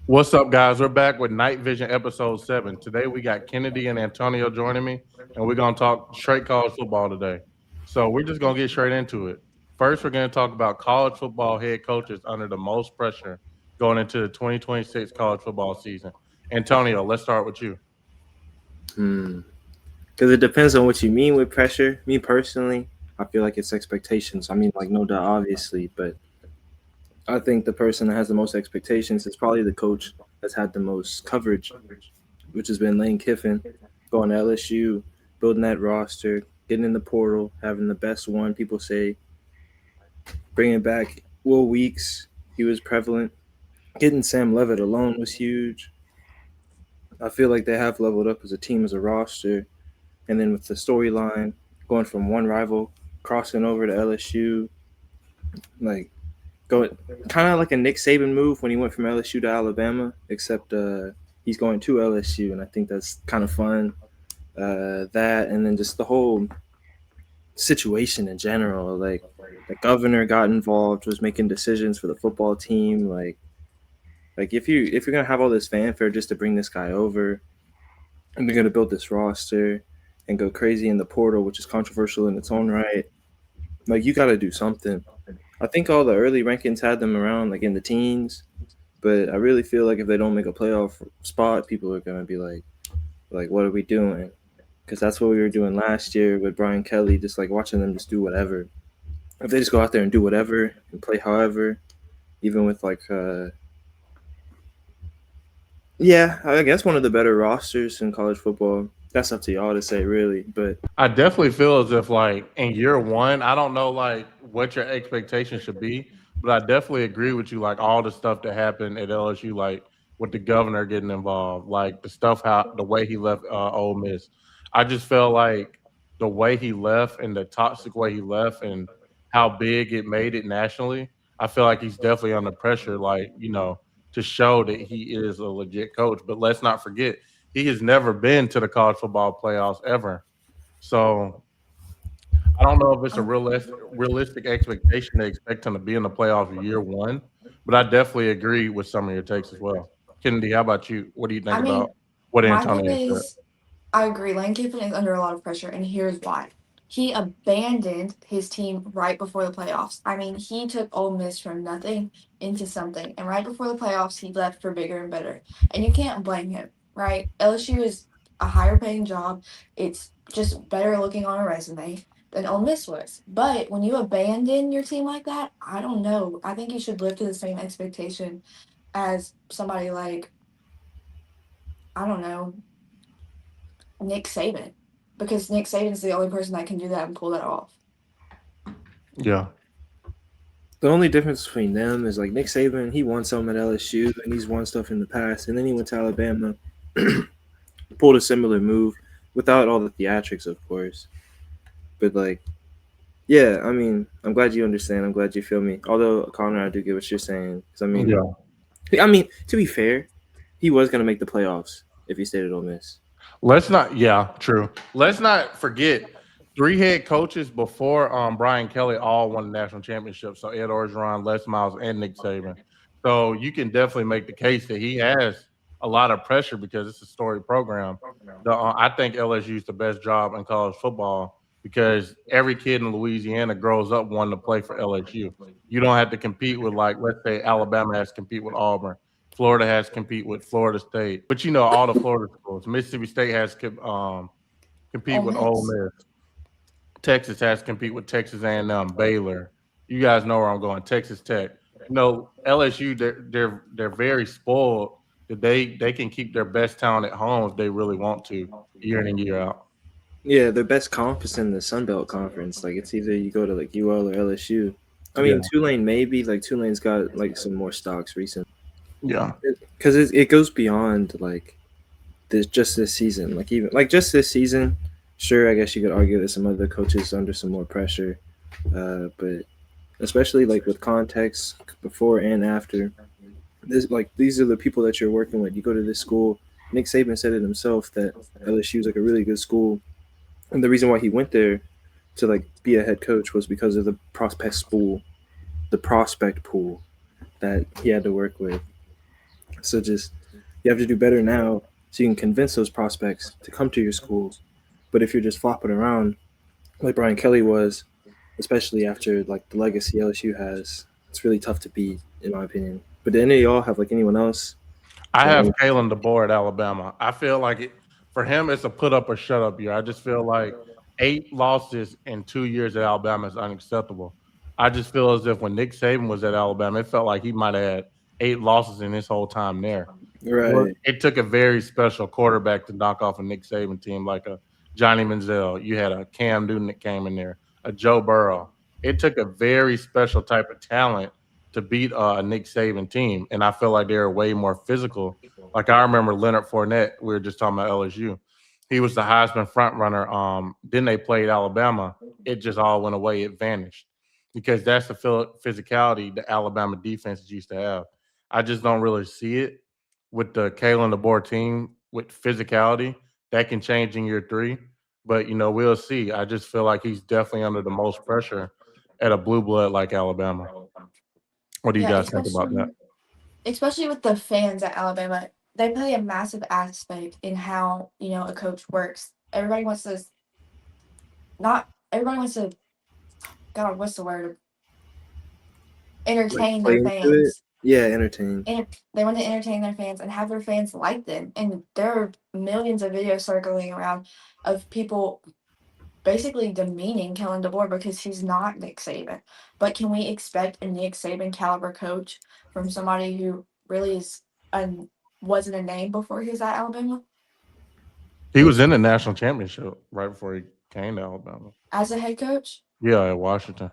What's up, guys? We're back with Night Vision episode 7. Today we got Kennedy and Antonio joining me, and we're going to talk straight college football today. So we're just going to get straight into it. First, we're going to talk about college football head coaches under the most pressure going into the 2026 college football season. Antonio, let's start with you. Because it depends on what you mean with pressure. Me personally, I feel like it's expectations. I mean, like, no doubt, obviously, but I think the person that has the most expectations is probably the coach that's had the most coverage, which has been Lane Kiffin, going to LSU, building that roster, getting in the portal, having the best one, people say, bringing back Will Weeks. He was prevalent. Getting Sam Levitt alone was huge. I feel like they have leveled up as a team, as a roster. And then with the storyline going from one rival crossing over to LSU, like going kind of like a Nick Saban move when he went from LSU to Alabama, except he's going to LSU, and I think that's kind of fun. That and then just the whole situation in general, like the governor got involved, was making decisions for the football team, like if you're gonna have all this fanfare just to bring this guy over, and they're gonna build this roster and go crazy in the portal, which is controversial in its own right. Like you got to do something. I think all the early rankings had them around like in the teens, but I really feel like if they don't make a playoff spot, people are gonna be like, what are we doing? Because that's what we were doing last year with Brian Kelly, just like watching them just do whatever. If they just go out there and do whatever and play however, even with yeah, I guess one of the better rosters in college football. That's up to y'all to say, really. But I definitely feel as if, like, in year one, I don't know, like, what your expectations should be, but I definitely agree with you, like, all the stuff that happened at LSU, like, with the governor getting involved, like, the way he left Ole Miss. I just felt like the way he left and the toxic way he left and how big it made it nationally, I feel like he's definitely under pressure, like, to show that he is a legit coach. But let's not forget, he has never been to the college football playoffs ever. So I don't know if it's a realistic expectation to expect him to be in the playoffs year one, but I definitely agree with some of your takes as well. Kennedy, how about you? What do you think I about mean, what my thing Antonio said? is, I agree. Lane Kiffin is under a lot of pressure, and here's why. He abandoned his team right before the playoffs. I mean, he took Ole Miss from nothing into something, and right before the playoffs, he left for bigger and better. And you can't blame him, right? LSU is a higher paying job. It's just better looking on a resume than Ole Miss was. But when you abandon your team like that, I don't know. I think you should live to the same expectation as somebody like, I don't know, Nick Saban, because Nick Saban's the only person that can do that and pull that off. Yeah. the only difference between them is like Nick Saban, he won some at LSU and he's won stuff in the past, and then he went to Alabama, pulled a similar move without all the theatrics, of course. But like, yeah, I mean, I'm glad you understand. I'm glad you feel me. Although Connor, I do get what you're saying. 'Cause Yeah. I mean, to be fair, he was gonna make the playoffs if he stayed at Ole Miss. Yeah, true. Let's not forget three head coaches before Brian Kelly all won the national championship. So Ed Orgeron, Les Miles, and Nick Saban. So you can definitely make the case that he has a lot of pressure because it's a storied program. I think LSU is the best job in college football because every kid in Louisiana grows up wanting to play for LSU. You don't have to compete with, like, let's say Alabama has to compete with Auburn. Florida has to compete with Florida State, but all the Florida schools. Mississippi State has to compete Ole with Ole Miss. Miss. Texas has to compete with Texas A&M, Baylor. You guys know where I'm going. Texas Tech. LSU. They're very spoiled that they can keep their best talent at home if they really want to, year in and year out. Yeah, their best conference in the Sun Belt Conference. Like it's either you go to like UL or LSU. I Yeah, mean, Tulane maybe like Tulane's got like some more stocks recently yeah, because it goes beyond like this just this season. Like even like just this season, sure. I guess you could argue that some other coaches under some more pressure, but especially like with context before and after. This like these are the people that you're working with. You go to this school. Nick Saban said it himself that LSU is like a really good school, and the reason why he went there to like be a head coach was because of the prospect pool that he had to work with. So just you have to do better now so you can convince those prospects to come to your school. But if you're just flopping around like Brian Kelly was, especially after like the legacy LSU has, it's really tough to beat, in my opinion. But did any of y'all have like anyone else? I Like have any, Kalen DeBoer at Alabama. I feel like for him, it's a put up or shut up year. I just feel like 8 losses in 2 years at Alabama is unacceptable. I just feel as if when Nick Saban was at Alabama, it felt like he might have had 8 losses in his whole time there. right? It took a very special quarterback to knock off a Nick Saban team like a Johnny Manziel. You had a Cam Newton that came in there, a Joe Burrow. It took a very special type of talent to beat a Nick Saban team, and I feel like they were way more physical. Like I remember Leonard Fournette. We were just talking about LSU. He was the Heisman front runner. Then they played Alabama. It just all went away. It vanished because that's the physicality the Alabama defenses used to have. I just don't really see it with the Kalen DeBoer team with physicality. That can change in year 3, but we'll see. I just feel like he's definitely under the most pressure at a blue blood like Alabama. What do you Yeah, guys think about that? especially with the fans at Alabama, they play a massive aspect in how a coach works. Not everybody wants to. God, what's the word? Like Entertain play their into it. fans. Yeah, entertain. They want to entertain their fans and have their fans like them. And there are millions of videos circling around of people basically demeaning Kellen DeBoer because he's not Nick Saban. But can we expect a Nick Saban caliber coach from somebody who really wasn't a name before he was at Alabama He was in the national championship right before he came to Alabama. as a head coach? Yeah, at Washington.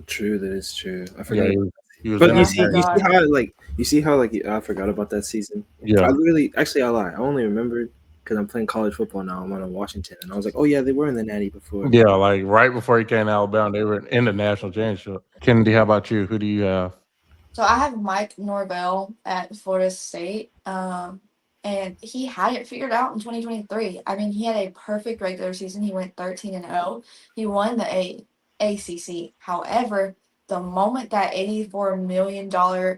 True, that is true. I Yeah, forgot. he was But in Yeah, I you see forgot. how I forgot about that season. I Yeah. literally, actually, I lie. I only remembered because I'm playing college football now. I'm on Washington, and I was like, oh yeah, they were in the Natty before. Yeah, like right before he came to Alabama, they were in the national championship. Kennedy, how about you? Who do you have? So I have Mike Norvell at Florida State. And he had it figured out in 2023. I mean, he had a perfect regular season. He went 13-0. He won the ACC. However, the moment that $84 million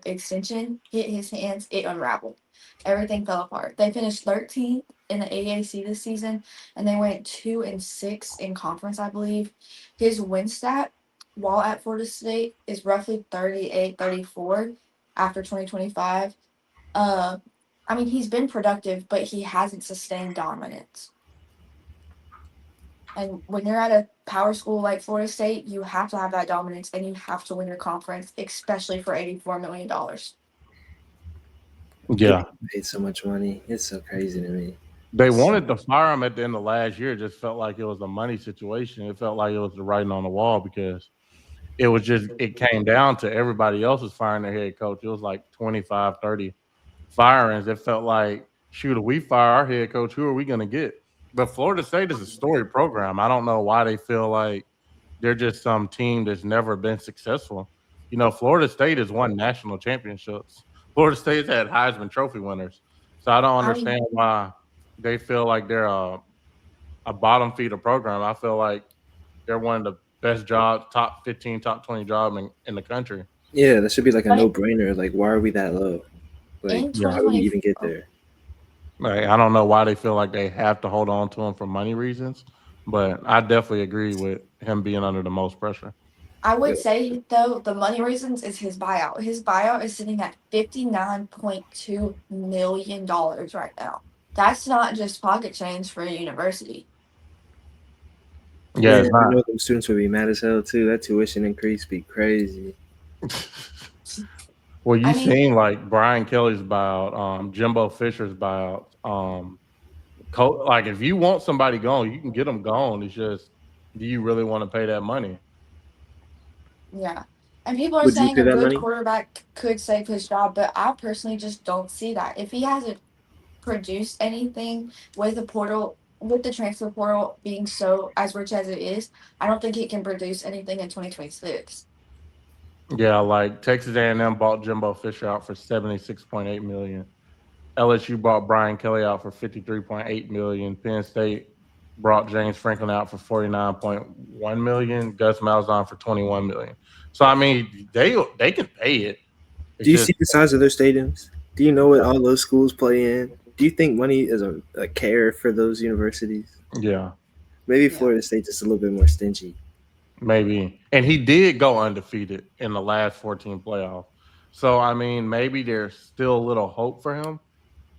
extension hit his hands, it unraveled. Everything fell apart. They finished 13th in the AAC this season, and they went 2-6 in conference, I believe. His win stat while at Florida State is roughly 38-34 after 2025. I mean, he's been productive, but he hasn't sustained dominance. And when you're at a power school like Florida State, you have to have that dominance and you have to win your conference, especially for $84 million. Yeah. They paid so much money. It's so crazy to me. They wanted to fire him at the end of last year. It just felt like it was a money situation. It felt like it was the writing on the wall because it came down to everybody else was firing their head coach. It was like 25, 30 firings. It felt like, shoot, if we fire our head coach, who are we going to get? But Florida State is a storied program. I don't know why they feel like they're just some team that's never been successful. Florida State has won national championships. Florida State's had Heisman Trophy winners. So I don't understand why they feel like they're a bottom feeder program. I feel like they're one of the best jobs, top 15, top 20 job in the country. Yeah, that should be like a But no-brainer. Like, why are we that low? Like, in how did we 2020, even get there? Like, I don't know why they feel like they have to hold on to him for money reasons, but I definitely agree with him being under the most pressure. I would say, though, the money reasons is his buyout. His buyout is sitting at $59.2 million right now. That's not just pocket change for a university. Yeah, Man, it's I not. know them students would be mad as hell too. That tuition increase be crazy. Well, you I mean, seen like Brian Kelly's buyout, Jimbo Fisher's buyout. Like if you want somebody gone, you can get them gone. It's just, do you really want to pay that money? yeah. And people are Would you saying pay a that good money? quarterback could save his job, but I personally just don't see that. If he hasn't produced anything with with the transfer portal being so as rich as it is, I don't think he can produce anything in 2026. Yeah, like Texas A&M bought Jimbo Fisher out for 76.8 million. LSU bought Brian Kelly out for 53.8 million. Penn State brought James Franklin out for 49.1 million. Gus Malzahn for 21 million. So I mean, they can pay it. Do you see the size of their stadiums? Do you know what all those schools play in? Do you think money is a care for those universities? Yeah, Maybe Yeah. Florida State's just a little bit more stingy. maybe. And he did go undefeated in the last 14 playoffs. So I mean, maybe there's still a little hope for him.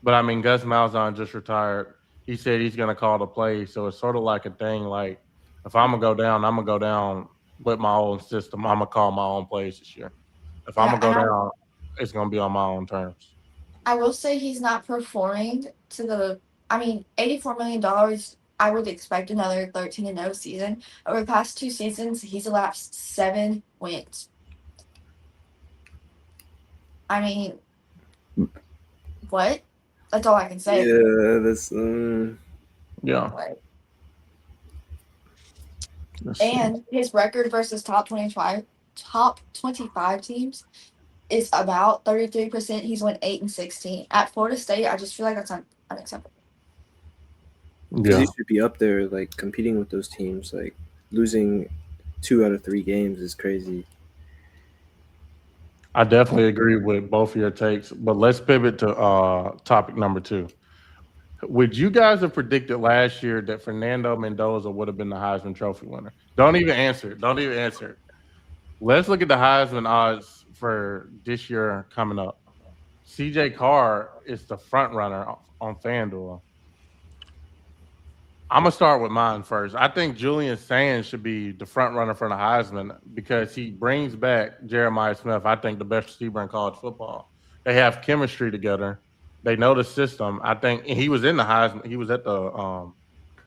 But I mean, Gus Malzahn just retired. He said he's going to call the play. So it's sort of like a thing. Like if I'm gonna go down, I'm gonna go down with my own system. I'm gonna call my own plays this year. If I'm Yeah, gonna go and down, it's gonna be on my own terms. I will say he's not performing to the. I mean, $84 million. I would expect another 13-0 season. Over the past 2 seasons, he's elapsed 7 wins. I mean, what? That's all I can say. Yeah, that's Yeah. Like, Let's see. and his record versus top 25 teams is about 33%. He's won 8-16. At Florida State, I just feel like that's unacceptable. because Yeah, you should be up there like competing with those teams. Like losing 2 out of 3 games is crazy. I definitely agree with both of your takes. But let's pivot to topic number 2. Would you guys have predicted last year that Fernando Mendoza would have been the Heisman Trophy winner? Don't even answer it. Don't even answer it. Let's look at the Heisman odds for this year coming up. CJ Carr is the front runner on FanDuel. I'm gonna start with mine first. I think Julian Sands should be the front runner for the Heisman because he brings back Jeremiah Smith. I think the best receiver in college football. They have chemistry together. They know the system. I think and he was in the Heisman. He was at the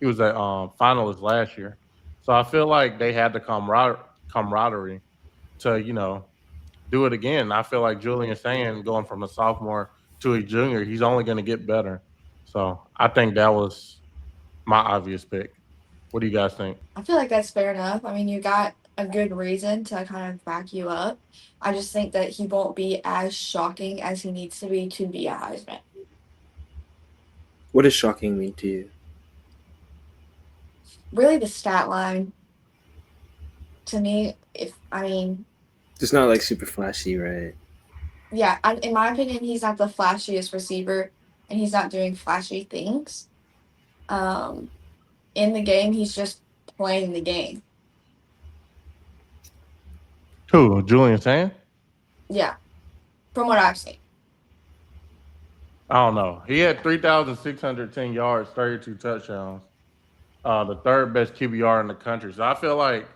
finalist last year. So I feel like they had the camaraderie to do it again. I feel like Julian Sands going from a sophomore to a junior, he's only going to get better. So I think that was my obvious pick. What do you guys think? I feel like that's fair enough. I mean, you got a good reason to kind of back you up. I just think that he won't be as shocking as he needs to be a Heisman. What does shocking mean to you? Really, the stat line to me, It's not like super flashy, right? yeah, in my opinion, he's not the flashiest receiver, and he's not doing flashy things. In the game, he's just playing the game. Who? Julian Sands? Yeah, from what I've seen. I don't know. He had 3,610 yards, 32 touchdowns. The third best QBR in the country. So I feel like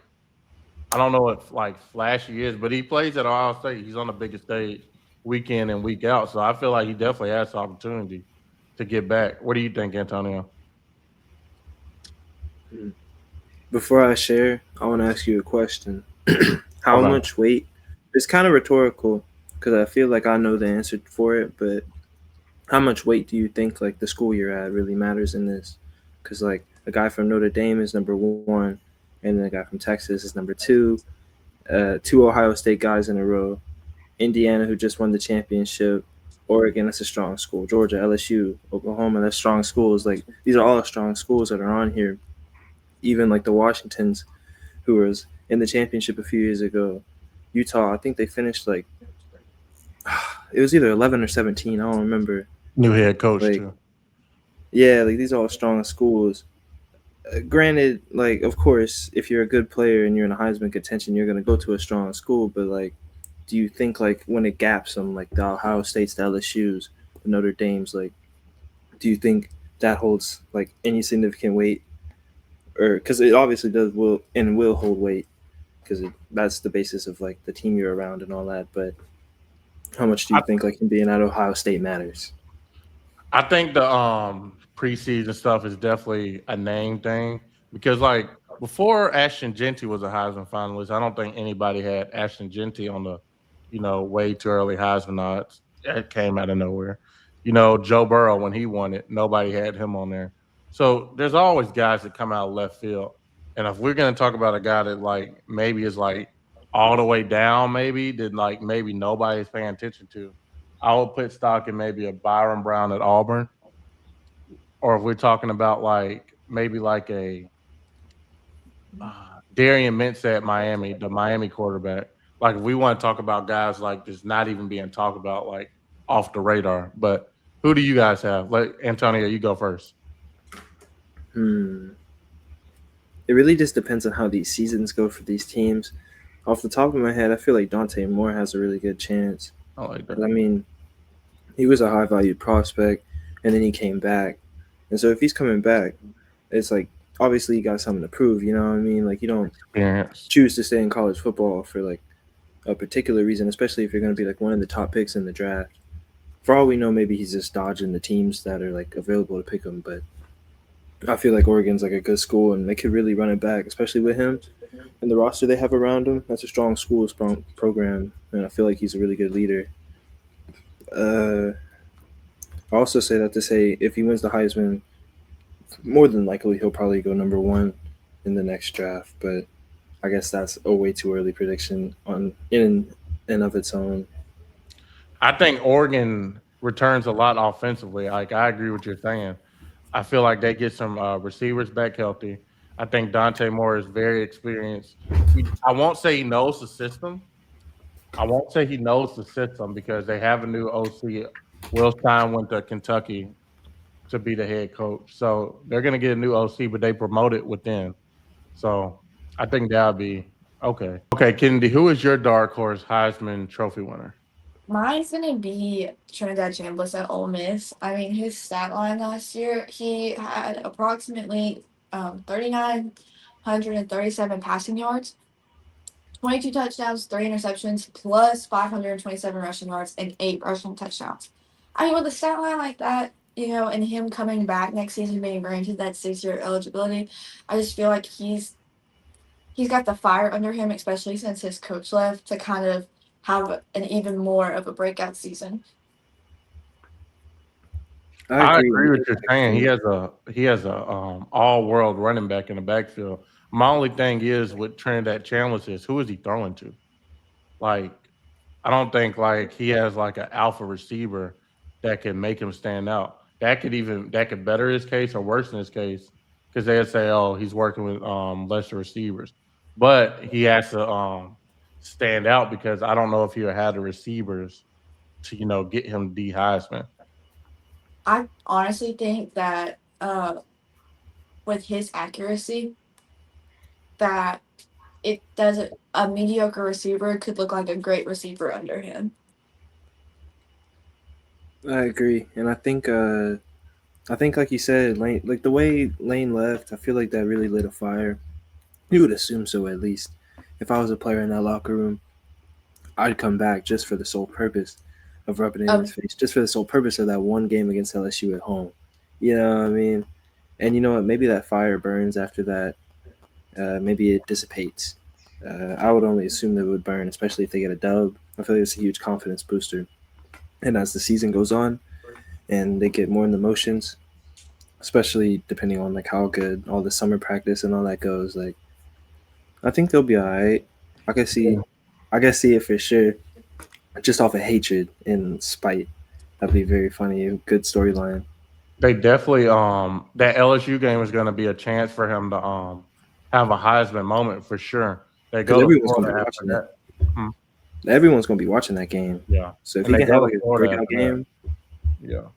I don't know what like flashy is, but he plays at Ohio State. He's on the biggest stage week in and week out. So I feel like he definitely has the opportunity to get back. What do you think, Antonio? Before I share, I want to ask you a question. How Okay. much weight? It's kind of rhetorical because I feel like I know the answer for it, but how much weight do you think like the school you're at really matters in this? Because like a guy from Notre Dame is number 1, and then a guy from Texas is number 2. 2 Ohio State guys in a row. Indiana, who just won the championship. Oregon, that's a strong school. Georgia, LSU, Oklahoma, that's strong schools. Like these are all strong schools that are on here. Even like the Washingtons, who was in the championship a few years ago. Utah, I think they finished like it was either 11 or 17. I don't remember. New head coach Like, too. yeah, like these are all strong schools. Granted, like of course, if you're a good player and you're in a Heisman contention, you're gonna go to a strong school. But like, do you think like when it gaps them, like the Ohio States, the LSU's, the Notre Dame's, like, do you think that holds like any significant weight? Or because it obviously will hold weight because that's the basis of like the team you're around and all that. But how much do you I, think like him being at Ohio State matters? I think the preseason stuff is definitely a name thing because like before Ashton Genty was a Heisman finalist, I don't think anybody had Ashton Genty on the way too early Heisman odds. It came out of nowhere. Joe Burrow when he won it, nobody had him on there. So there's always guys that come out of left field. And if we're gonna talk about a guy that like maybe is like all the way down, maybe that like maybe nobody's paying attention to, I would put stock in maybe a Byron Brown at Auburn, or if we're talking about like maybe like a Darian Mintz at Miami, the Miami quarterback. Like if we want to talk about guys like just not even being talked about, like off the radar. But who do you guys have? Like Antonio, you go first. Hmm. It really just depends on how these seasons go for these teams. Off the top of my head, I feel like Dante Moore has a really good chance. I like 'Cause, that. I mean, he was a high valued prospect, and then he came back. And so if he's coming back, it's like obviously you got something to prove. You know what I mean? Like you don't Experience. choose to stay in college football for like a particular reason, especially if you're going to be like one of the top picks in the draft. For all we know, maybe he's just dodging the teams that are like available to pick him. But I feel like Oregon's like a good school, and they could really run it back, especially with him and the roster they have around him. That's a strong school, strong program, and I feel like he's a really good leader. I also say that to say if he wins the Heisman, more than likely he'll probably go number one in the next draft. But I guess that's a way too early prediction on in and of its own. I think Oregon returns a lot offensively. Like I agree with your saying. I feel like they get some receivers back healthy. I think Dante Moore is very experienced. I won't say he knows the system. I won't say he knows the system because they have a new OC. Will Stein went to Kentucky to be the head coach. So they're going to get a new OC, but they promote it within. So I think that'll be okay. Okay, Kennedy, who is your dark horse Heisman Trophy winner? Mine's gonna be Trinidad Chambliss at Ole Miss. I mean, his stat line last year, he had approximately 3,937 passing yards, 22 touchdowns, 3 interceptions, plus 527 rushing yards and 8 rushing touchdowns. I mean, with a stat line like that, and him coming back next season, being granted that 6-year eligibility, I just feel like he's got the fire under him, especially since his coach left, to kind of have an even more of a breakout season. I I agree. agree with you saying he has a all world running back in the backfield. My only thing is with Trinidad Chandler is who is he throwing to? Like I don't think like he has like an alpha receiver that can make him stand out. That could better his case or worsen his case because they'd say, oh, he's working with lesser receivers. But he has to stand out because I don't know if he'll have the receivers to, get him D Heisman. I honestly think that with his accuracy, that it doesn't a mediocre receiver could look like a great receiver under him. I agree, and I think like you said, Lane, like the way Lane left, I feel like that really lit a fire. You would assume so at least. If I was a player in that locker room, I'd come back just for the sole purpose of rubbing it in his Of face, just for the sole purpose of that one game against LSU at home. You know what I mean? And you know what? Maybe that fire burns after that. Maybe it dissipates. I would only assume that it would burn, especially if they get a dub. I feel like it's a huge confidence booster. And as the season goes on and they get more in the motions, especially depending on like how good all the summer practice and all that goes, like I think they'll be all right. I can see, I can see it for sure. Just off of hatred and spite, that'd be very funny. A good storyline. They definitely that LSU game is going to be a chance for him to have a Heisman moment for sure. They Because go to everyone's gonna be Florida after watching it. that. Hmm. Everyone's gonna be watching that game. Yeah, So if and he they can go have to like a Florida breakout after that. game, Yeah.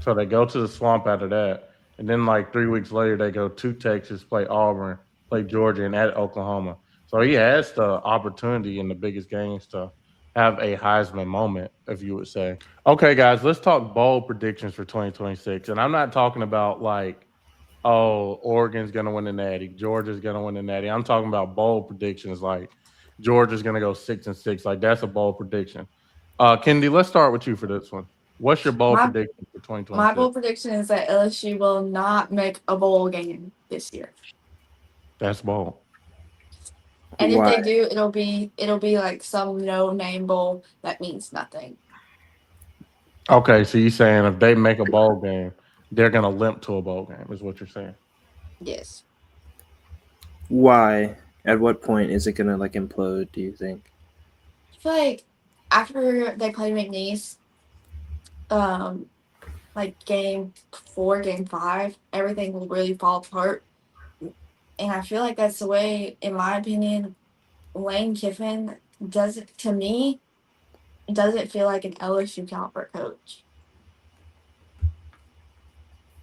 So they go to the swamp after that, and then like 3 weeks later they go to Texas, play Auburn, play Georgia, and at Oklahoma. So he has the opportunity in the biggest games to have a Heisman moment, if you would say. Okay, guys, let's talk bold predictions for 2026, and I'm not talking about like, oh, Oregon's gonna win the Natty, Georgia's gonna win the Natty. I'm talking about bold predictions like Georgia's gonna go 6-6. Like that's a bold prediction. Kennedy, let's start with you for this one. What's your bold my prediction for my 2026? bold prediction is that LSU will not make a bowl game this year. That's bold. And if why? they do, it'll be like some no name bowl that means nothing. Okay, so you're saying if they make a bowl game, they're gonna limp to a bowl game, is what you're saying. Yes. Why? At what point is it gonna like implode? Do you think? I feel like after they play McNeese, um, like game 4, game 5, everything will really fall apart. And I feel like that's the way, in my opinion, Lane Kiffin doesn't feel like an LSU caliber coach.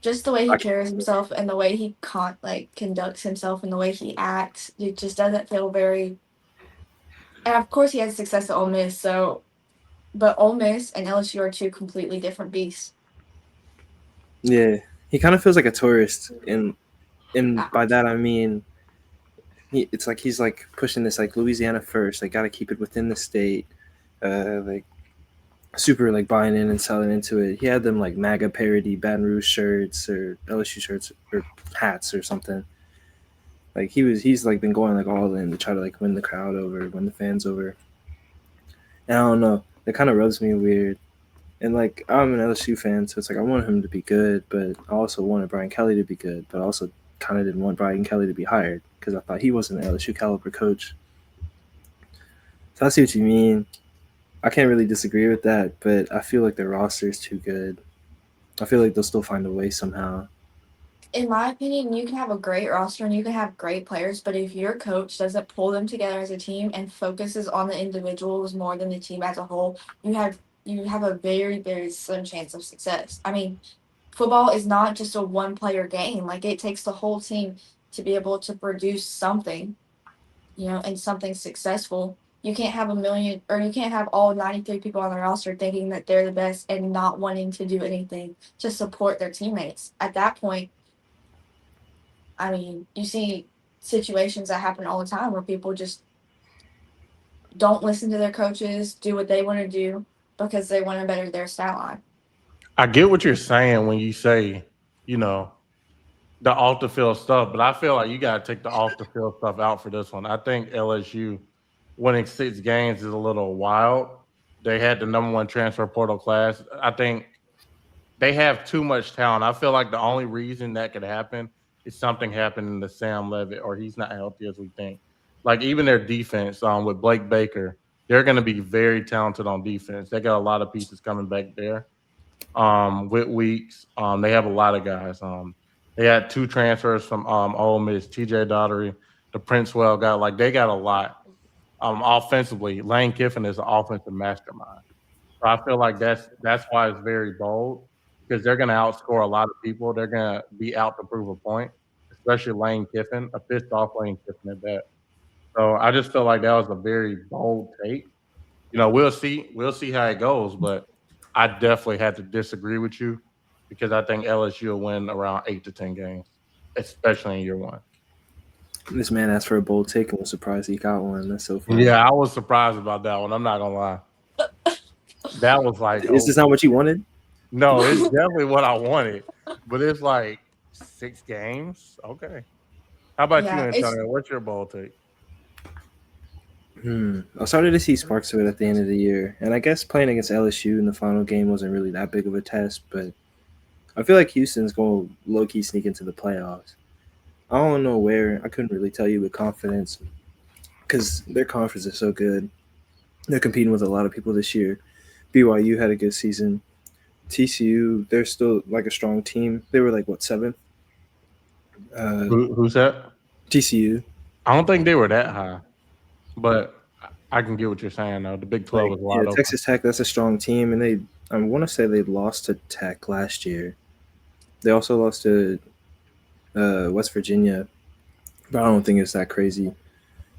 Just the way he carries himself and the way he conducts himself and the way he acts, it just doesn't feel very. And of course, he had success at Ole Miss. But Ole Miss and LSU are two completely different beasts. Yeah, he kind of feels like a tourist, and by that I mean, it's like he's like pushing this like Louisiana first. Like, got to keep it within the state. Like super like buying in and selling into it. He had them like MAGA parody Baton Rouge shirts or LSU shirts or hats or something. Like he's like been going like all in to try to like win the crowd over, win the fans over. And I don't know, it kind of rubs me weird. And like I'm an LSU fan, so it's like I want him to be good, but I also wanted Brian Kelly to be good, but I also kind of didn't want Brian Kelly to be hired because I thought he wasn't an LSU caliber coach. So I see what you mean. I can't really disagree with that, but I feel like their roster is too good. I feel like they'll still find a way somehow. In my opinion, you can have a great roster and you can have great players, but if your coach doesn't pull them together as a team and focuses on the individuals more than the team as a whole, you have a very, very slim chance of success. I mean, football is not just a one player game. Like, it takes the whole team to be able to produce something, and something successful. You can't have you can't have all 93 people on the roster thinking that they're the best and not wanting to do anything to support their teammates. At that point, I mean, you see situations that happen all the time where people just don't listen to their coaches, do what they want to do because they want to better their stat line. I get what you're saying when you say, the off the field stuff, but I feel like you got to take the off the field stuff out for this one. I think LSU winning 6 games is a little wild. They had the number 1 transfer portal class. I think they have too much talent. I feel like the only reason that could happen is something happening to Sam Levitt or he's not healthy as we think. Like even their defense with Blake Baker, they're going to be very talented on defense. They got a lot of pieces coming back there. With Weeks, they have a lot of guys. They had 2 transfers from Ole Miss, TJ Daugherty, the Princewell guy. Like they got a lot. Offensively, Lane Kiffin is an offensive mastermind. So I feel like that's why it's very bold because they're going to outscore a lot of people. They're going to be out to prove a point, especially Lane Kiffin, a pissed off Lane Kiffin at that. So I just feel like that was a very bold take. We'll see how it goes, but I definitely had to disagree with you because I think LSU will win around 8 to 10 games, especially in year 1. This man asked for a bold take and was surprised he got one. That's so funny. Yeah, I was surprised about that one. I'm not gonna lie. That was like, Is this not what you wanted? No, it's definitely what I wanted, but it's like 6 games. Okay. How about you, Antonio? What's your bold take? I started to see sparks of it at the end of the year, and I guess playing against LSU in the final game wasn't really that big of a test, but I feel like Houston's going to low-key sneak into the playoffs. I don't know where. I couldn't really tell you with confidence because their conference is so good. They're competing with a lot of people this year. BYU had a good season. TCU, they're still like a strong team. They were like, what, 7th? Who's that? TCU. I don't think they were that high, but I can get what you're saying, though. The Big 12 is a lot open. Texas Tech, that's a strong team, and I want to say they lost to Tech last year. They also lost to West Virginia, but I don't think it's that crazy.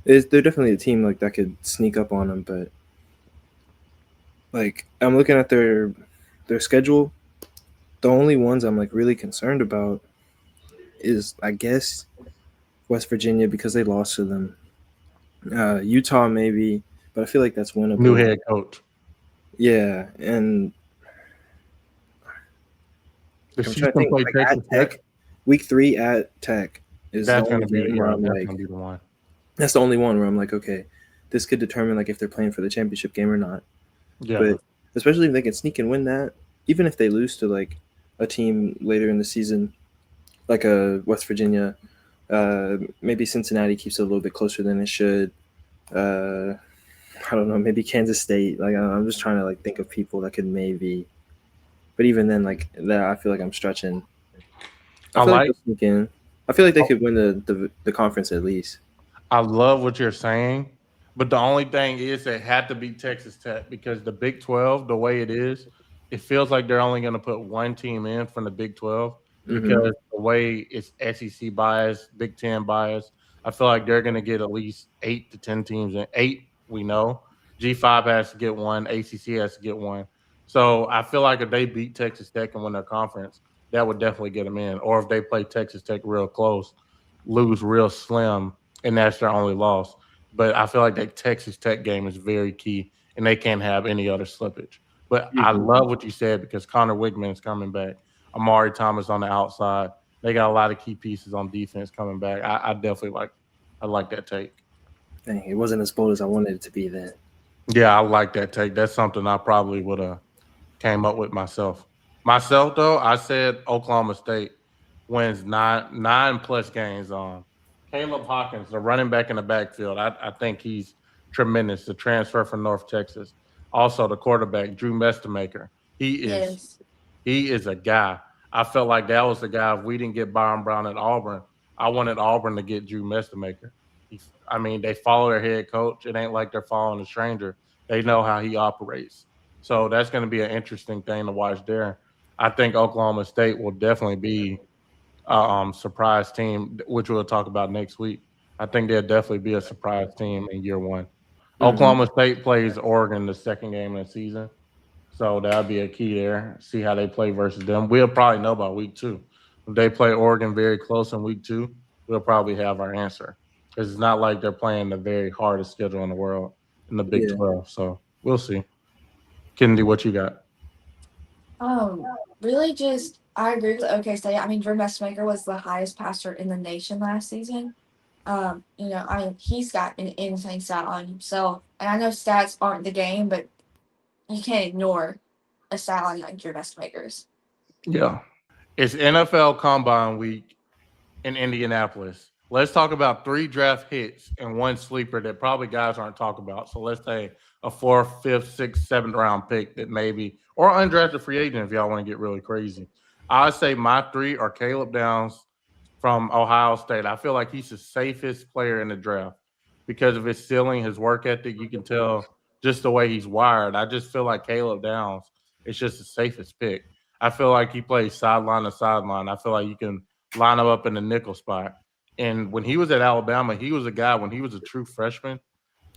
They're definitely a team like that could sneak up on them, but like I'm looking at their schedule. The only ones I'm like really concerned about is I guess West Virginia because they lost to them. Utah maybe, but I feel like that's winnable. New head coach. Yeah, and I'm trying to think, like, at Tech, week 3 at Tech is that's the only game where I'm like, be the one. That's the only one where I'm like, okay, this could determine like if they're playing for the championship game or not. Yeah. But especially if they can sneak and win that, even if they lose to like a team later in the season, like a West Virginia, maybe Cincinnati keeps it a little bit closer than it should. I don't know, maybe Kansas State. Like I'm just trying to like think of people that could maybe. But even then, like that, I feel like I'm stretching. I feel like they could win the conference at least. I love what you're saying, But the only thing is they had to beat Texas Tech because the Big 12, the way it is, it feels like they're only going to put one team in from the Big 12 Mm-hmm. because the way it's SEC bias, Big 10 bias. I feel like they're going to get at least 8 to 10 teams in. Eight, we know. G5 has to get one. ACC has to get one. So I feel like if they beat Texas Tech and win their conference, that would definitely get them in. Or if they play Texas Tech real close, lose real slim, and that's their only loss. But I feel like that Texas Tech game is very key, and they can't have any other slippage. But I Mm-hmm. love what you said because Connor Wigman is coming back. Amari Thomas on the outside. They got a lot of key pieces on defense coming back. I definitely I like that take. Dang, it wasn't as bold as I wanted it to be then. Yeah, I like that take. That's something I probably would have came up with myself. Myself though, I said Oklahoma State wins nine plus games on. Caleb Hawkins, the running back in the backfield, I think he's tremendous. The transfer from North Texas. Also the quarterback, Drew Mestamaker. He is Yes. he is a guy. I felt like that was the guy. If we didn't get Byron Brown at Auburn, I wanted Auburn to get Drew Mestamaker. I mean, they follow their head coach. It ain't like they're following a stranger. They know how he operates. So that's going to be an interesting thing to watch there. I think Oklahoma State will definitely be a surprise team, which we'll talk about next week. I think they'll definitely be a surprise team in year one. Mm-hmm. Oklahoma State plays Oregon the second game of the season. So that'll be a key there. See how they play versus them. We'll probably know by week two. If they play Oregon very close in week two, we'll probably have our answer. Because it's not like they're playing the very hardest schedule in the world in the Big Yeah. 12. So we'll see. Kennedy, what you got? Really just I agree with OK State. I mean, Drew Messmaker was the highest passer in the nation last season. I mean, he's got an insane stat on himself. And I know stats aren't the game, but you can't ignore a stat line like Drew Messmaker's. Yeah. It's NFL Combine Week in Indianapolis. Let's talk about 3 draft hits and one sleeper that probably guys aren't talking about. So let's say a fourth, fifth, sixth, seventh round pick that maybe, or undrafted free agent if y'all want to get really crazy. I'd say my three are Caleb Downs from Ohio State. I feel like he's the safest player in the draft because of his ceiling, his work ethic. You can tell just the way he's wired. I just feel like Caleb Downs is just the safest pick. I feel like he plays sideline to sideline. I feel like you can line him up in the nickel spot. And when he was at Alabama, he was a guy, when he was a true freshman,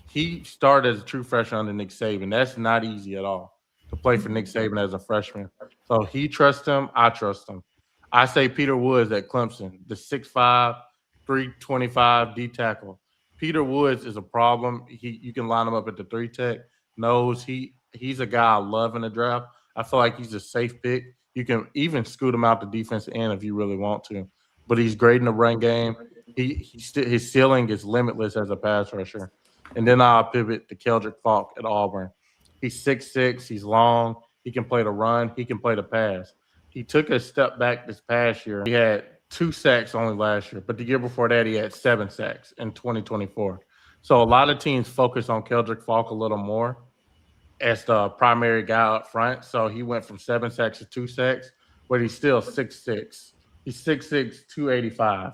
he started as a true freshman under Nick Saban. That's not easy at all to play for Nick Saban as a freshman. So he trusts him. I trust him. I say Peter Woods at Clemson, the 6'5", 325 D tackle. Peter Woods is a problem. You can line him up at the three tech. Knows he's a guy I love in the draft. I feel like he's a safe pick. You can even scoot him out the defensive end if you really want to. But he's great in the run game. His ceiling is limitless as a pass rusher. And then I'll pivot to Keldrick Falk at Auburn. He's 6'6", he's long, he can play the run, he can play the pass. He took a step back this past year. He had 2 sacks only last year, but the year before that, he had 7 sacks in 2024. So a lot of teams focus on Keldrick Falk a little more as the primary guy up front. So he went from 7 sacks to 2 sacks, but he's still 6'6". He's 6'6", 285.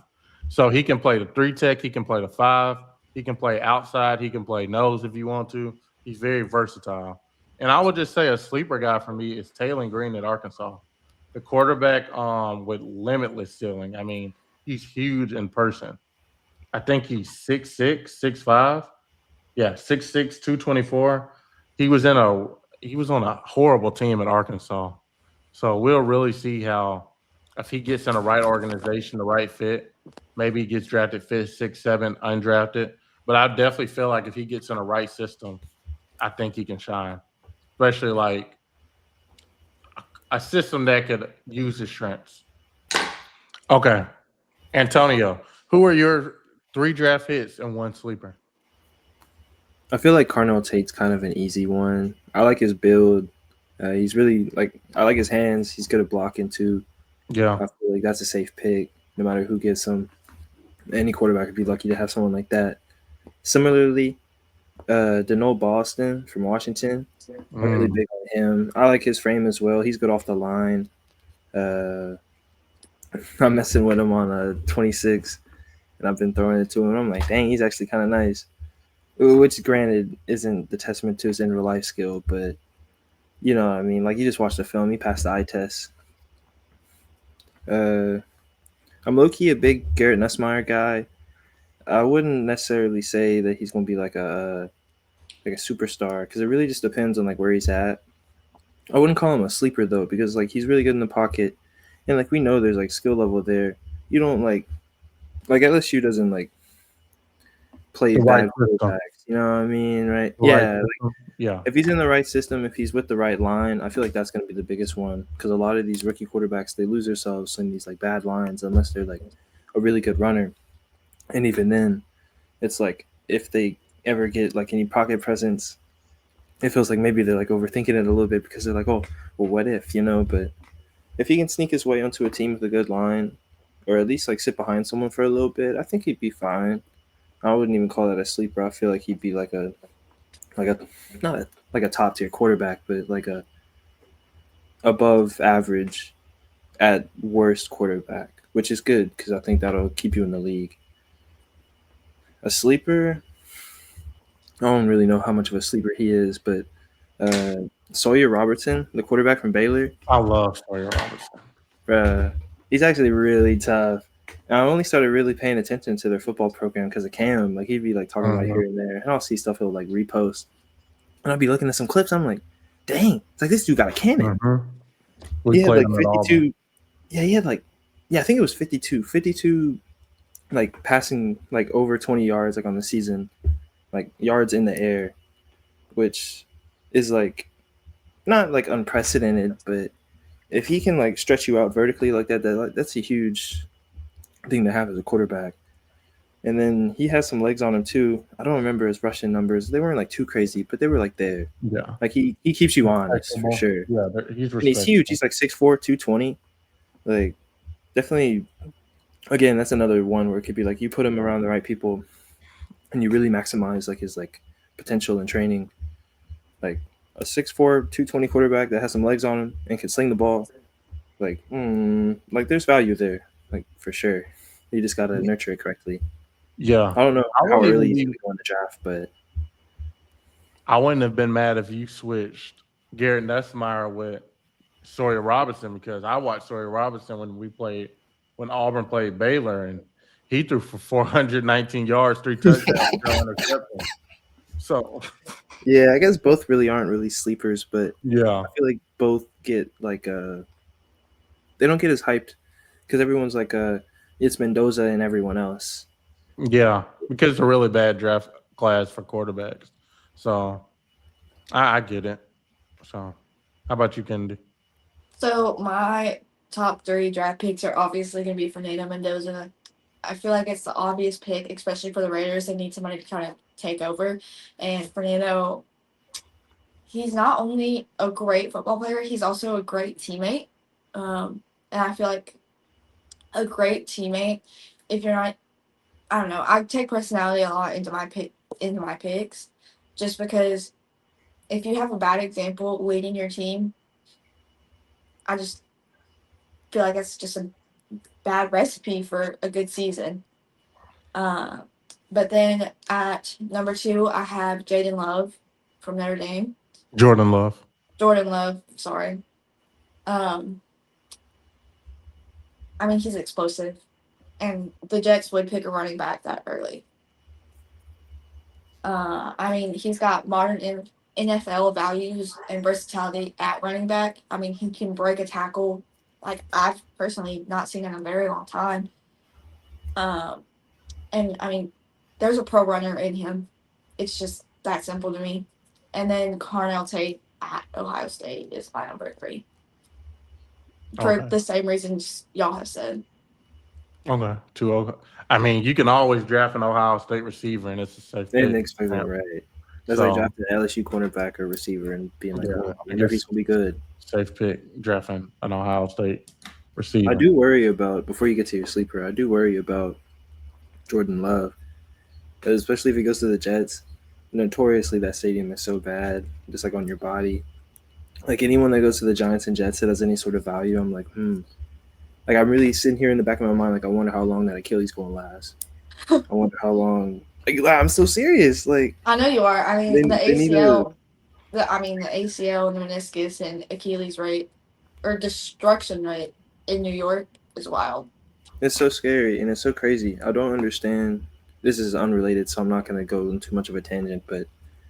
So he can play the three tech, he can play the five, he can play outside, he can play nose if you want to. He's very versatile. And I would just say a sleeper guy for me is Taylor Green at Arkansas, the quarterback with limitless ceiling. I mean, he's huge in person. I think he's 6'6", 6'5". Yeah, 6'6", 224. He was he was on a horrible team at Arkansas. So we'll really see how, if he gets in the right organization, the right fit, maybe he gets drafted fifth, sixth, seventh, undrafted. But I definitely feel like if he gets in the right system, I think he can shine. Especially like a system that could use his strengths. Okay. Antonio, who are your 3 draft hits and one sleeper? I feel like Carnell Tate's kind of an easy one. I like his build. He's really I like his hands. He's good at blocking too. Yeah. I feel like that's a safe pick, no matter who gets him. Any quarterback would be lucky to have someone like that. Similarly, Dano Boston from Washington. I'm really big on him. I like his frame as well. He's good off the line. I'm messing with him on a 26, and I've been throwing it to him. I'm like, dang, he's actually kind of nice. which granted isn't the testament to his in real life skill, but you know what I mean. Like you just watched the film, he passed the eye test. I'm low key a big Garrett Nussmeier guy. I wouldn't necessarily say that he's gonna be like a superstar because it really just depends on like where he's at. I wouldn't call him a sleeper though because like he's really good in the pocket, and like we know there's like skill level there. You don't like LSU doesn't like play The right bad system. quarterbacks. You know what I mean, right? The right Yeah. Like, system. Yeah. if he's in the right system, if he's with the right line, I feel like that's going to be the biggest one because a lot of these rookie quarterbacks they lose themselves in these like bad lines unless they're like a really good runner, and even then, it's like if they ever get like any pocket presence, it feels like maybe they're like overthinking it a little bit because they're like, oh, well, what if, you know? But if he can sneak his way onto a team with a good line, or at least like sit behind someone for a little bit, I think he'd be fine. I wouldn't even call that a sleeper. I feel like he'd be like a not a, like a top tier quarterback, but like a above average at worst quarterback, which is good because I think that'll keep you in the league. A sleeper, I don't really know how much of a sleeper he is, but Sawyer Robertson, the quarterback from Baylor, I love Sawyer Robertson. he's actually really tough. And I only started really paying attention to their football program because of Cam. Like he'd be like talking about here and there, and I'll see stuff he'll like repost, and I'll be looking at some clips. I'm like, dang, it's like this dude got a cannon. We He had played like him at Auburn. 52. Yeah, he had like, I think it was 52 like passing like over 20 yards like on the season, like yards in the air, which is like not like unprecedented, but if he can like stretch you out vertically like that, that's a huge thing to have as a quarterback. And then he has some legs on him too. I don't remember his rushing numbers. They weren't like too crazy, but they were like there. Yeah. Like he keeps you honest for sure. Yeah, he's And he's huge. He's like 6'4", 220. Like definitely again, that's another one where it could be like you put him around the right people and you really maximize like his like potential in training. Like a 6'4", 220 quarterback that has some legs on him and can sling the ball. Like there's value there, like for sure. You just gotta nurture it correctly. Yeah. I don't know I how wouldn't early even he's be- gonna go in the draft, but I wouldn't have been mad if you switched Garrett Nussmeier with Sawyer Robertson because I watched Sawyer Robertson when Auburn played Baylor, and he threw for 419 yards, 3 touchdowns, no interceptions. So yeah, I guess both really aren't really sleepers, but yeah, I feel like both get like they don't get as hyped because everyone's like it's Mendoza and everyone else. yeah, because it's a really bad draft class for quarterbacks. So I get it. So how about you, Kennedy? So my top 3 draft picks are obviously going to be Fernando Mendoza. I feel like it's the obvious pick, especially for the Raiders. They need somebody to kind of take over. And Fernando, he's not only a great football player, he's also a great teammate. And I feel like a great teammate, if you're not, I don't know, I take personality a lot into my picks, just because if you have a bad example leading your team, I just feel like it's just a bad recipe for a good season. But then at number 2, I have Jaden Love from Notre Dame. Jordan Love. Jordan Love, sorry. I mean, he's explosive, and the Jets would pick a running back that early. I mean, he's got modern NFL values and versatility at running back. I mean, he can break a tackle like I've personally not seen in a very long time. And I mean, there's a pro runner in him. It's just that simple to me. And then Carnell Tate at Ohio State is my number 3. For Okay. the same reasons y'all have said. Okay. 2. I mean, you can always draft an Ohio State receiver, and it's a safe They didn't pick. expect that, right? That's So, like drafting an LSU cornerback or receiver and being like, Yeah, well, I I wonder if guess- he's gonna be good. Safe pick drafting an Ohio State receiver. I do worry about before you get to your sleeper. I do worry about Jordan Love, especially if he goes to the Jets. Notoriously, that stadium is so bad, just like on your body. Like anyone that goes to the Giants and Jets that has any sort of value, I'm like, Like I'm really sitting here in the back of my mind, like I wonder how long that Achilles gonna last. I wonder how long Like, I'm so serious. Like, I know you are. I mean, the they need to. ACL, the ACL and the meniscus and Achilles rate or destruction rate in New York is wild. It's so scary and it's so crazy. I don't understand. This is unrelated, so I'm not going to go into too much of a tangent, but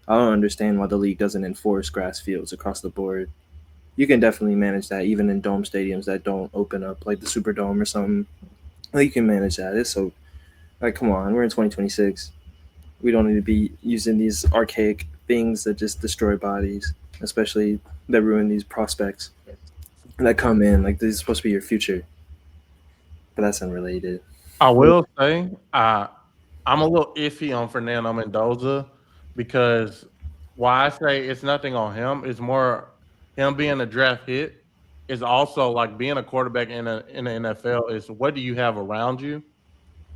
I don't understand why the league doesn't enforce grass fields across the board. You can definitely manage that even in dome stadiums that don't open up, like the Superdome or something. Like, you can manage that. It's so, like, come on, we're in 2026. We don't need to be using these archaic things that just destroy bodies, especially that ruin these prospects that come in. Like, this is supposed to be your future, but that's unrelated. I will say, I'm a little iffy on Fernando Mendoza because why I say it's nothing on him, it's more him being a draft hit is also like being a quarterback in the NFL is what do you have around you?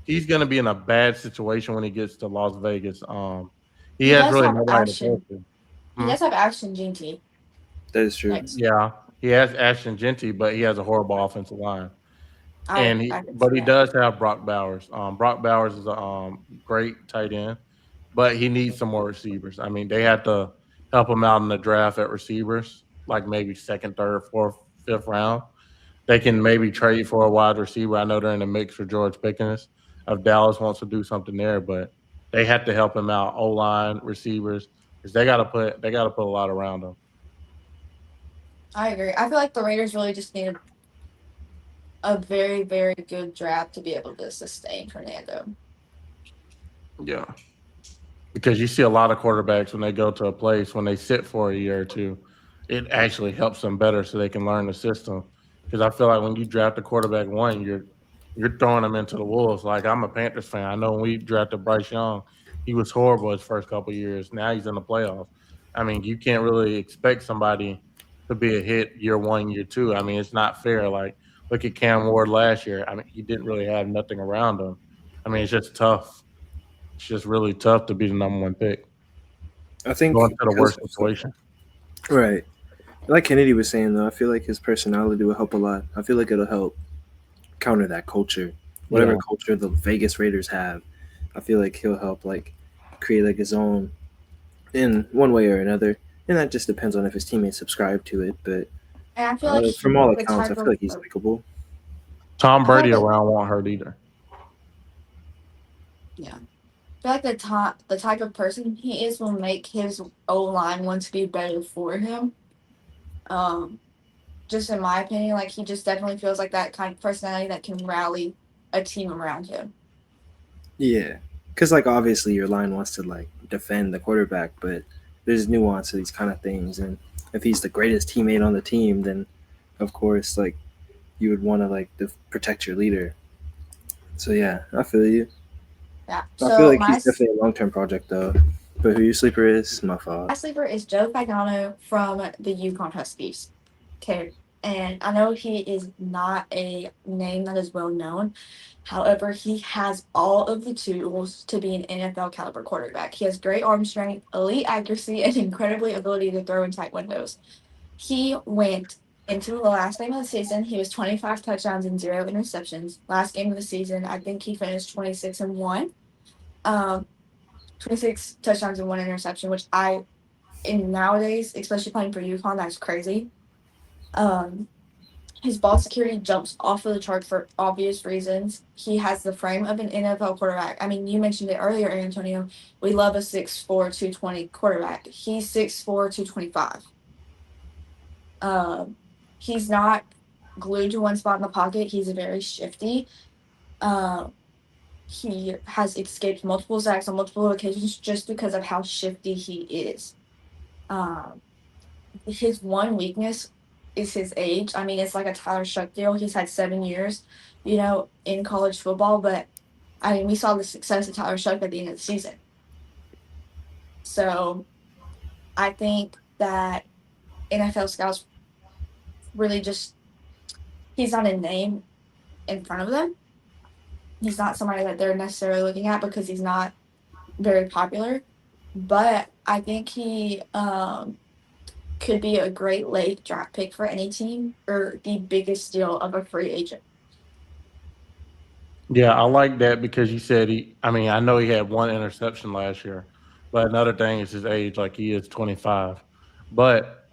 He's gonna be in a bad situation when he gets to Las Vegas. He He has does really have nobody to throw action. to. He Hmm? does have action, GT. That is true. Next, Yeah, he has Ashton Genty, but he has a horrible offensive line. I can see But he that. does have Brock Bowers. Brock Bowers is a great tight end, but he needs some more receivers. I mean, they had to help him out in the draft at receivers, like maybe second, third, fourth, fifth round. They can maybe trade for a wide receiver. I know they're in the mix for George Pickens if Dallas wants to do something there, but they had to help him out. O line, receivers, because they got to put a lot around him. I agree. I feel like the Raiders really just need a very, very good draft to be able to sustain Fernando. Yeah. Because you see a lot of quarterbacks when they go to a place when they sit for a year or two, it actually helps them better so they can learn the system. Because I feel like when you draft a quarterback one, you're throwing them into the wolves. Like I'm a Panthers fan. I know when we drafted Bryce Young, he was horrible his first couple of years. Now he's in the playoffs. I mean, you can't really expect somebody to be a hit year one, year two. I mean, it's not fair. Like look at Cam Ward last year. I mean, he didn't really have nothing around him. I mean, it's just tough. It's just really tough to be the number one pick. I Going think to the because worst situation. right, like Kennedy was saying though, I feel like his personality will help a lot. I feel like it'll help counter that culture, whatever Yeah. culture the Vegas Raiders have. I feel like he'll help like create like his own in one way or another, and that just depends on if his teammates subscribe to it. But And I feel like from he's all the accounts, I type feel of like he's likable. Tom I feel like Brady the around won't hurt either. yeah. I feel like the type of person he is will make his O line want to be better for him. Um, just in my opinion, like he just definitely feels like that kind of personality that can rally a team around him. Yeah, because like obviously your line wants to like defend the quarterback, but there's nuance to these kind of things, and if he's the greatest teammate on the team, then of course like you would want to like protect your leader. So yeah, I feel you. Yeah. I feel So like he's definitely a long term project though. But who your sleeper is, my fault. my sleeper is Joe Pagano from the Yukon Huskies. Okay. And I know he is not a name that is well known. However, he has all of the tools to be an NFL caliber quarterback. He has great arm strength, elite accuracy, and incredibly ability to throw in tight windows. He went into the last game of the season. He was 25 touchdowns and 0 interceptions. Last game of the season, I think he finished 26-1. 26 touchdowns and 1 interception, which in nowadays, especially playing for UConn, that's crazy. Um, his ball security jumps off of the chart for obvious reasons. He has the frame of an NFL quarterback. I mean, you mentioned it earlier, Antonio. We love a 6'4", 220 quarterback. He's 6'4", 225. He's not glued to one spot in the pocket. He's very shifty. Uh, he has escaped multiple sacks on multiple occasions just because of how shifty he is. Um, his one weakness is his age. I mean, it's like a Tyler Shuck deal. He's had 7 years, in college football, but I mean, we saw the success of Tyler Shuck at the end of the season. So I think that NFL scouts really just, he's not a name in front of them. He's not somebody that they're necessarily looking at because he's not very popular. But I think he could be a great late draft pick for any team or the biggest steal of a free agent. Yeah, I like that because you said I mean, I know he had one interception last year, but another thing is his age. Like he is 25, but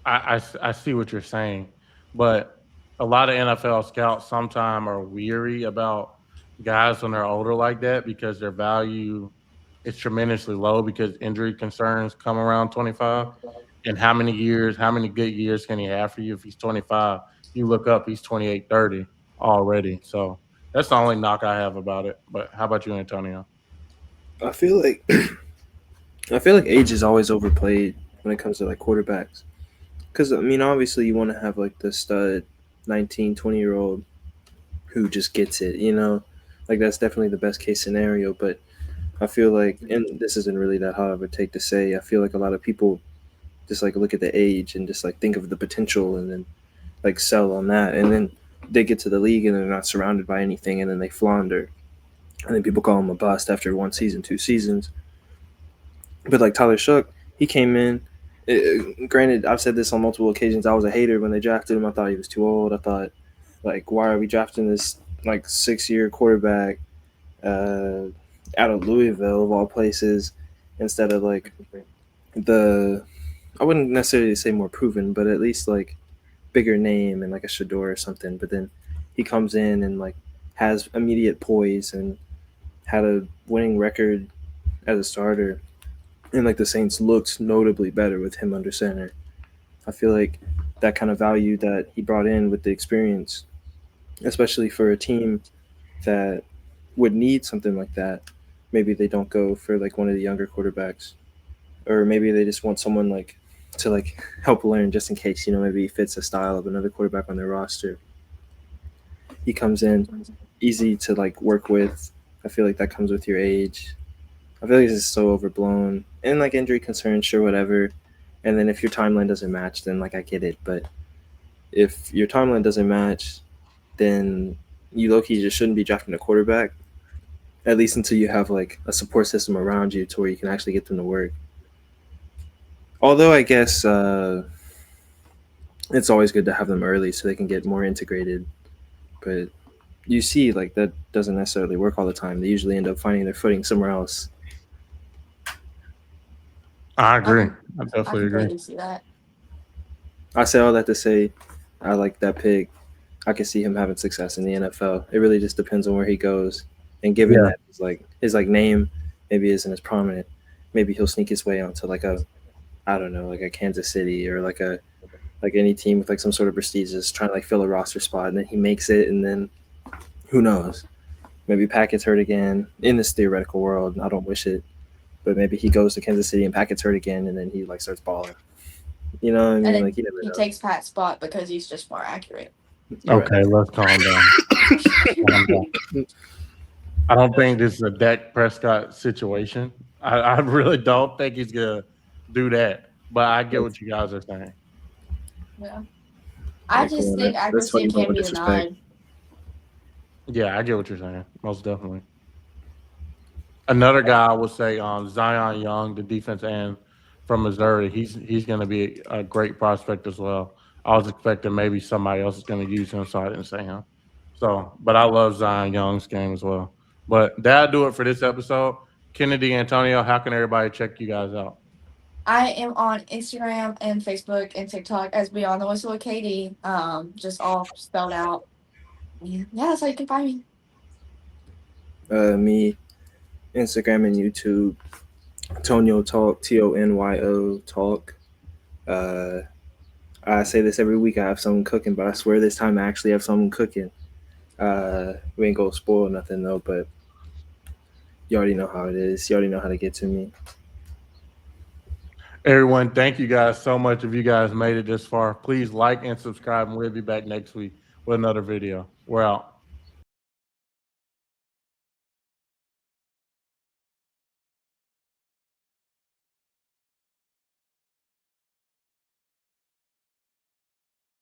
I see what you're saying, but a lot of NFL scouts sometimes are weary about guys when they're older like that because their value is tremendously low because injury concerns come around 25. And how many good years can he have for you if he's 25? You look up, he's 28, 30 already. So that's the only knock I have about it. But how about you, Antonio? I feel like I feel like age is always overplayed when it comes to like quarterbacks. Because I mean, obviously, you want to have like the stud 19, 20-year old who just gets it. Like that's definitely the best case scenario. But I feel like, and this isn't really that hard of a take to say. I feel like a lot of people just like look at the age and just like think of the potential and then like sell on that, and then they get to the league and they're not surrounded by anything, and then they flounder, and then people call him a bust after one season, 2 seasons. But like Tyler Shook, he came in. Granted, I've said this on multiple occasions. I was a hater when they drafted him. I thought he was too old. I thought, like, why are we drafting this like 6-year quarterback uh, out of Louisville of all places instead of like the I wouldn't necessarily say more proven, but at least like bigger name and like a Shador or something. But then he comes in and like has immediate poise and had a winning record as a starter, and like the Saints looked notably better with him under center. I feel like that kind of value that he brought in with the experience, especially for a team that would need something like that. Maybe they don't go for like one of the younger quarterbacks, or maybe they just want someone like to like help learn just in case, maybe he fits the style of another quarterback on their roster. He comes in easy to like work with. I feel like that comes with your age. I feel like this is so overblown. And like injury concerns, sure, whatever. And then if your timeline doesn't match, then like I get it. But if your timeline doesn't match, then you low-key just shouldn't be drafting a quarterback, at least until you have like a support system around you to where you can actually get them to work. Although I guess it's always good to have them early so they can get more integrated. But you see, like that doesn't necessarily work all the time. They usually end up finding their footing somewhere else. I agree. I I definitely agree. completely see that. I say all that to say I like that pick. I can see him having success in the NFL. It really just depends on where he goes. And given Yeah. that his name maybe isn't as prominent, maybe he'll sneak his way onto like a I don't know, like a Kansas City or like any team with like some sort of prestige is trying to like fill a roster spot, and then he makes it, and then who knows? Maybe Pat gets hurt again in this theoretical world. I don't wish it, but maybe he goes to Kansas City and Pat gets hurt again, and then he like starts balling. You know what I mean? And then Like you never he know. takes Pat's spot because he's just more accurate. Okay, let's calm down. Calm down. I don't think this is a Dak Prescott situation. I really don't think he's gonna do that. But I get what you guys are saying. Yeah. I just Cool, think that's accuracy funny can't level be disrespect. denied. Yeah, I get what you're saying. Most definitely. Another guy I would say, Zion Young, the defense end from Missouri. He's going to be a great prospect as well. I was expecting maybe somebody else is going to use him, so I didn't say him. So, but I love Zion Young's game as well. But that'll do it for this episode. Kennedy, Antonio, how can everybody check you guys out? I am on Instagram and Facebook and TikTok as Beyond the Whistle with KD. Just all spelled out. Yeah, that's how you can find me. Me, Instagram and YouTube, Tonyo Talk, TONYO Talk. I say this every week. I have someone cooking, but I swear this time I actually have someone cooking. We ain't gonna spoil nothing though, but you already know how it is. You already know how to get to me. Everyone, thank you guys so much. If you guys made it this far, please like and subscribe, and we'll be back next week with another video. We're out.